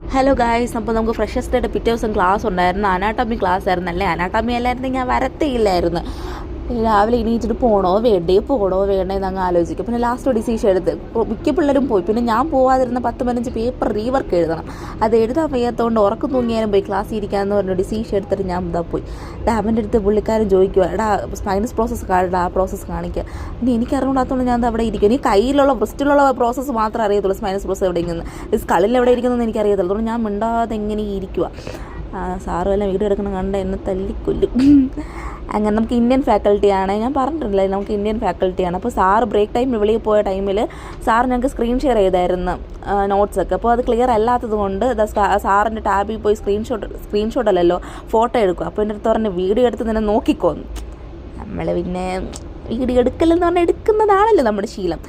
Hello guys, അപ്പോൾ നമുക്ക് ഫ്രഷസ്റ്റ് ഡേയുടെ പിറ്റേ ദിവസം ക്ലാസ് ഉണ്ടായിരുന്നു. Anatomy class ആയിരുന്നല്ലേ. അനാട്ടമി അല്ലായിരുന്നു ഞാൻ വരത്തേയില്ലായിരുന്നു. രാവിലെ എണീച്ചിട്ട് പോകണോ വേണ്ടേന്ന് അങ്ങ് ആലോചിക്കും. പിന്നെ ലാസ്റ്റ് ഡിസിഷൻ എടുത്ത് മിക്ക പിള്ളേരും പോയി. പിന്നെ ഞാൻ പോവാതിരുന്ന 10-15 പേപ്പർ റീവർക്ക് എഴുതണം. അത് എഴുതാൻ വയ്യാത്തതുകൊണ്ട് ഉറക്കം തൂങ്ങിയാലും പോയി ക്ലാസ് ഇരിക്കാമെന്ന് പറഞ്ഞു ഡിസിഷൻ എടുത്തിട്ട് ഞാൻ ഇതാ പോയി. ഡാമിൻ്റെ അടുത്ത് പുള്ളിക്കാരൻ ചോദിക്കുക, എടാ സ്പൈനസ് പ്രോസസ്സ് കാണിടാ, ആ പ്രോസസ്സ് കാണിക്കുക. ഇനി എനിക്ക് അറിഞ്ഞൂടാത്തതുകൊണ്ട് ഞാൻ അവിടെ ഇരിക്കും. ഇനി കയ്യിലുള്ള ബ്രസ്റ്റിലുള്ള പ്രോസസ്സ് മാത്രമേ അറിയത്തുള്ളൂ. സ്പൈനസ് പ്രോസസ്സ് എവിടെ ഇരിക്കുന്നത്, സ്കളിൽ എവിടെ ഇരിക്കുന്നതെന്ന് എനിക്കറിയത്തുള്ളൂ. അതുകൊണ്ട് ഞാൻ മിണ്ടാതെ എങ്ങനെ ഇരിക്കുക. സാറും എല്ലാം വീഡിയോ എടുക്കണം കണ്ട് എന്നെ തല്ലിക്കൊല്ലും. അങ്ങനെ നമുക്ക് ഇന്ത്യൻ ഫാക്കൽറ്റിയാണ്, ഞാൻ പറഞ്ഞിട്ടില്ല, നമുക്ക് ഇന്ത്യൻ ഫാക്കൽറ്റിയാണ്. അപ്പോൾ സാറ് ബ്രേക്ക് ടൈം വെളിയിൽ പോയ ടൈമിൽ സാർ ഞങ്ങൾക്ക് സ്ക്രീൻ ഷെയർ ചെയ്തായിരുന്നു നോട്ട്സൊക്കെ. അപ്പോൾ അത് ക്ലിയർ അല്ലാത്തത് കൊണ്ട് സാറിൻ്റെ ടാബിൽ പോയി സ്ക്രീൻഷോട്ട് അല്ലല്ലോ ഫോട്ടോ എടുക്കും. അപ്പോൾ എൻ്റെ അടുത്ത് പറഞ്ഞ് വീഡിയോ എടുത്ത് നിന്നെ നോക്കിക്കോന്നു. നമ്മൾ പിന്നെ വീഡിയോ എടുക്കലെന്ന് പറഞ്ഞാൽ എടുക്കുന്നതാണല്ലോ നമ്മുടെ ശീലം.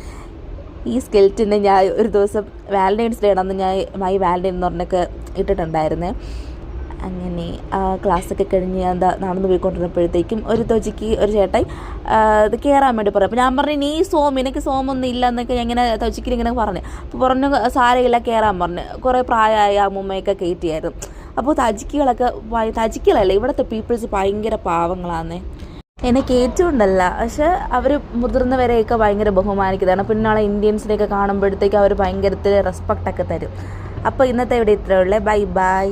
ഈ സ്കെൽറ്റിന് ഞാൻ ഒരു ദിവസം വാലൻറ്റൈൻസ് ഡേ ആണെന്ന് ഞാൻ മൈ വാലൻറ്റൈൻ എന്ന് പറഞ്ഞൊക്കെ ഇട്ടിട്ടുണ്ടായിരുന്നേ. അങ്ങനെ ക്ലാസ്സൊക്കെ കഴിഞ്ഞ് ഞാൻ നടന്നു പോയിക്കൊണ്ടിരുന്നപ്പോഴത്തേക്കും ഒരു ചേട്ടായി ഇത് കയറാൻ വേണ്ടി പറയും. അപ്പോൾ ഞാൻ പറഞ്ഞു, നീ നിനക്ക് സോമൊന്നും ഇല്ല എന്നൊക്കെ ഇങ്ങനെ തൊച്ചിക്കിൽ ഇങ്ങനെ പറഞ്ഞു. അപ്പോൾ പറഞ്ഞു സാരമില്ല കയറാൻ പറഞ്ഞു. കുറേ പ്രായമായ അമ്മൂമ്മയൊക്കെ കയറ്റിയായിരുന്നു. അപ്പോൾ തജിക്കുകളല്ല ഇവിടുത്തെ പീപ്പിൾസ് ഭയങ്കര പാവങ്ങളാന്നേ. എന്നെ കയറ്റുകൊണ്ടല്ല, പക്ഷെ അവർ മുതിർന്നവരെയൊക്കെ ഭയങ്കര ബഹുമാനിക്കുന്നതാണ്. പിന്നെ ഇന്ത്യൻസിനെയൊക്കെ കാണുമ്പോഴത്തേക്ക് അവർ ഭയങ്കരത്തിൽ റെസ്പെക്റ്റൊക്കെ തരും. അപ്പോൾ ഇന്നത്തെ ഇവിടെ ഇത്രയേ ഉള്ളൂ. ബൈ.